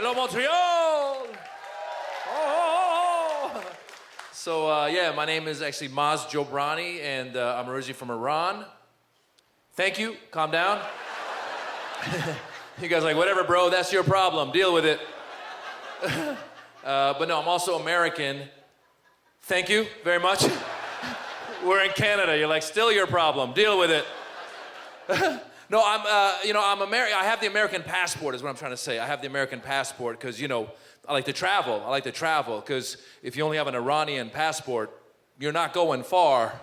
Hello, Montreal! Oh. So, yeah, my name is actually Maz Jobrani, and I'm originally from Iran. Thank you. Calm down. You guys are like, whatever, bro, that's your problem. Deal with it. But no, I'm also American. Thank you very much. We're in Canada. You're like, still your problem. Deal with it. No, I'm American. I have the American passport is what I'm trying to say. I have the American passport because, I like to travel. I like to travel because if you only have an Iranian passport, you're not going far.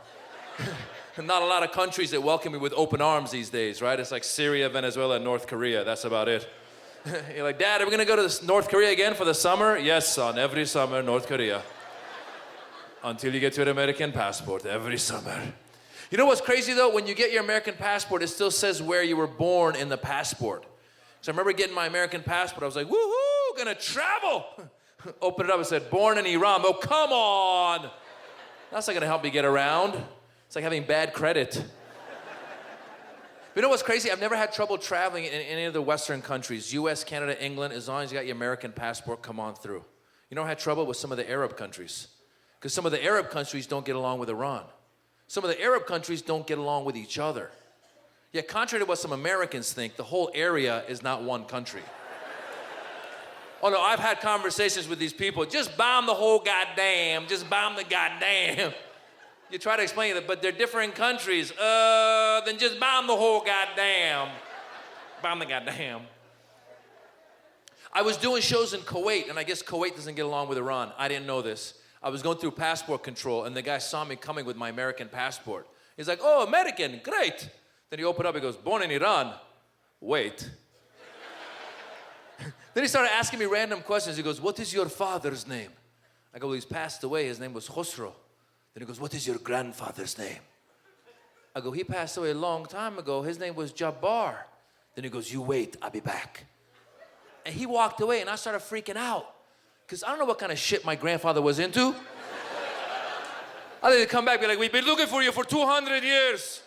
Not a lot of countries that welcome you with open arms these days, right? It's like Syria, Venezuela, and North Korea. That's about it. You're like, Dad, are we going to go to North Korea again for the summer? Yes, son, every summer, North Korea. Until you get your American passport, every summer. You know what's crazy, though? When you get your American passport, it still says where you were born in the passport. So I remember getting my American passport. I was like, woohoo, gonna travel. Open it up, it said, born in Iran. Oh, come on. That's not gonna help me get around. It's like having bad credit. But you know what's crazy? I've never had trouble traveling in any of the Western countries, US, Canada, England. As long as you got your American passport, come on through. You know, I had trouble with some of the Arab countries because some of the Arab countries don't get along with Iran. Some of the Arab countries don't get along with each other. Yeah, contrary to what some Americans think, the whole area is not one country. Oh no, I've had conversations with these people. Just bomb the whole goddamn, just bomb the goddamn. You try to explain it, but they're different countries. Then just bomb the whole goddamn. Bomb the goddamn. I was doing shows in Kuwait, and I guess Kuwait doesn't get along with Iran. I didn't know this. I was going through passport control, and the guy saw me coming with my American passport. He's like, oh, American, great. Then he opened up, he goes, born in Iran. Wait. Then he started asking me random questions. He goes, what is your father's name? I go, well, he's passed away. His name was Khosrow. Then he goes, what is your grandfather's name? I go, he passed away a long time ago. His name was Jabbar. Then he goes, you wait, I'll be back. And he walked away, and I started freaking out. Because I don't know what kind of shit my grandfather was into. I think they'd come back and be like, we've been looking for you for 200 years.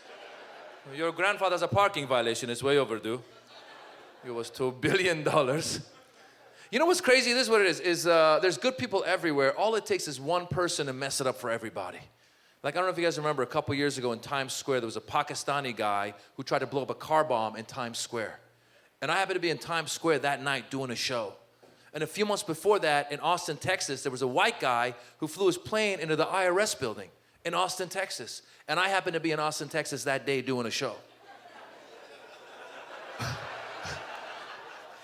Your grandfather has a parking violation. It's way overdue. It was $2 billion. You know what's crazy? This is what it is there's good people everywhere. All it takes is one person to mess it up for everybody. Like, I don't know if you guys remember a couple years ago in Times Square, there was a Pakistani guy who tried to blow up a car bomb in Times Square. And I happened to be in Times Square that night doing a show. And a few months before that, in Austin, Texas, there was a white guy who flew his plane into the IRS building in Austin, Texas. And I happened to be in Austin, Texas that day doing a show.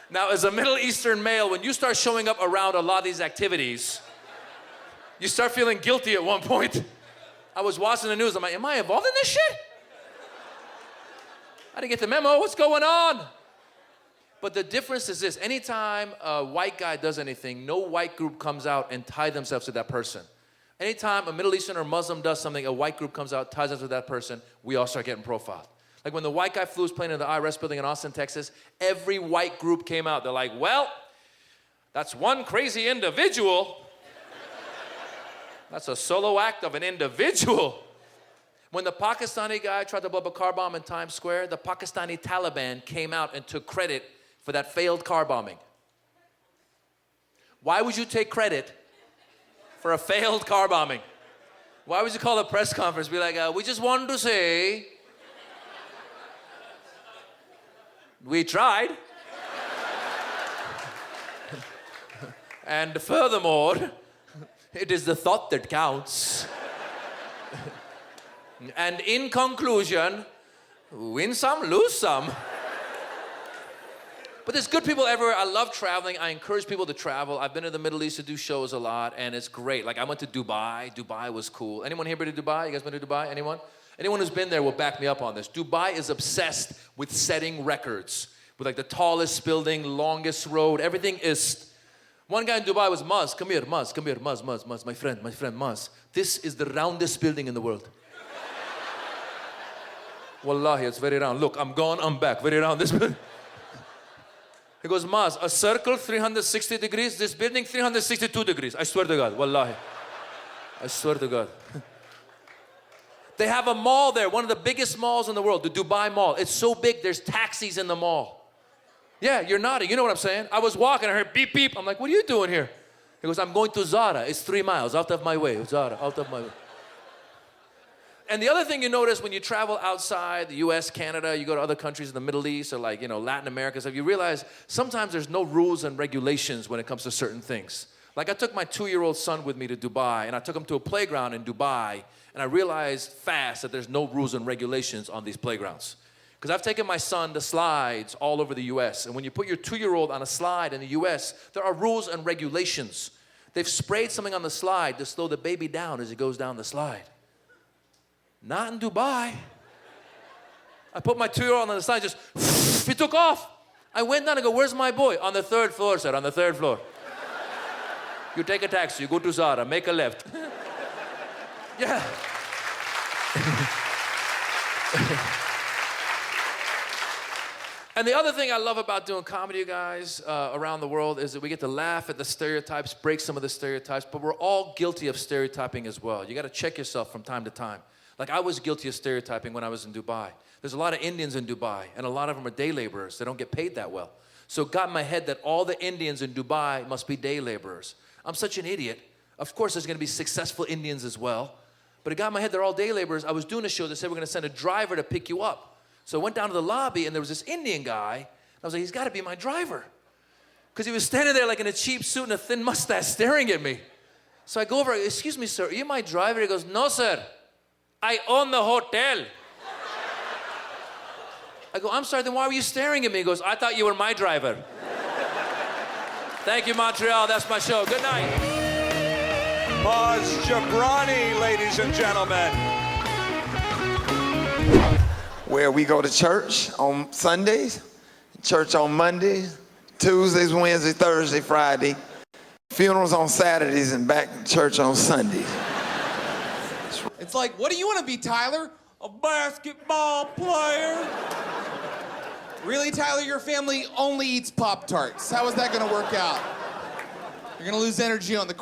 Now, as a Middle Eastern male, when you start showing up around a lot of these activities, you start feeling guilty at one point. I was watching the news, I'm like, am I involved in this shit? I didn't get the memo, what's going on? But the difference is this, anytime a white guy does anything, no white group comes out and tie themselves to that person. Anytime a Middle Eastern or Muslim does something, a white group comes out, ties us to that person, we all start getting profiled. Like when the white guy flew his plane into the IRS building in Austin, Texas, every white group came out. They're like, well, that's one crazy individual. That's a solo act of an individual. When the Pakistani guy tried to blow up a car bomb in Times Square, the Pakistani Taliban came out and took credit for that failed car bombing. Why would you take credit for a failed car bombing? Why would you call a press conference, be like, we just wanted to say, we tried. And furthermore, it is the thought that counts. And in conclusion, win some, lose some. But there's good people everywhere. I love traveling. I encourage people to travel. I've been to the Middle East to do shows a lot, and it's great. Like, I went to Dubai. Dubai was cool. Anyone here been to Dubai? You guys been to Dubai? Anyone? Anyone who's been there will back me up on this. Dubai is obsessed with setting records. With like the tallest building, longest road. Everything is... One guy in Dubai was Maz. Come here, Maz. Come here, Maz, Maz, Maz. My friend, Maz. This is the roundest building in the world. Wallahi, it's very round. Look, I'm gone, I'm back. Very round, this building. He goes, Maz, a circle 360 degrees, this building 362 degrees. I swear to God, wallahi. I swear to God. They have a mall there, one of the biggest malls in the world, the Dubai Mall. It's so big, there's taxis in the mall. Yeah, you're nodding. You know what I'm saying? I was walking, I heard beep, beep. I'm like, what are you doing here? He goes, I'm going to Zara. It's 3 miles out of my way. Zara, out of my way. And the other thing you notice when you travel outside the US, Canada, you go to other countries in the Middle East or like, Latin America stuff, you realize sometimes there's no rules and regulations when it comes to certain things. Like I took my 2-year-old son with me to Dubai and I took him to a playground in Dubai and I realized fast that there's no rules and regulations on these playgrounds. Because I've taken my son to slides all over the US and when you put your 2-year-old on a slide in the US, there are rules and regulations. They've sprayed something on the slide to slow the baby down as he goes down the slide. Not in Dubai. I put my 2-year-old on the side, just, he took off. I went down and go, where's my boy? On the 3rd floor, sir, on the 3rd floor. You take a taxi, you go to Zara, make a left. Yeah. And the other thing I love about doing comedy, you guys, around the world is that we get to laugh at the stereotypes, break some of the stereotypes, but we're all guilty of stereotyping as well. You got to check yourself from time to time. Like I was guilty of stereotyping when I was in Dubai. There's a lot of Indians in Dubai, and a lot of them are day laborers. They don't get paid that well. So it got in my head that all the Indians in Dubai must be day laborers. I'm such an idiot. Of course, there's going to be successful Indians as well. But it got in my head they're all day laborers. I was doing a show that said we're going to send a driver to pick you up. So I went down to the lobby, and there was this Indian guy. And I was like, he's got to be my driver. Because he was standing there like in a cheap suit and a thin mustache staring at me. So I go over, excuse me, sir, are you my driver? He goes, no, sir. I own the hotel. I go, I'm sorry, then why were you staring at me? He goes, I thought you were my driver. Thank you, Montreal. That's my show. Good night. Maz Jobrani, ladies and gentlemen. Where we go to church on Sundays, church on Mondays, Tuesdays, Wednesdays, Thursday, Friday, funerals on Saturdays, and back to church on Sundays. It's like, what do you want to be, Tyler? A basketball player? Really, Tyler? Your family only eats Pop-Tarts. How is that going to work out? You're going to lose energy on the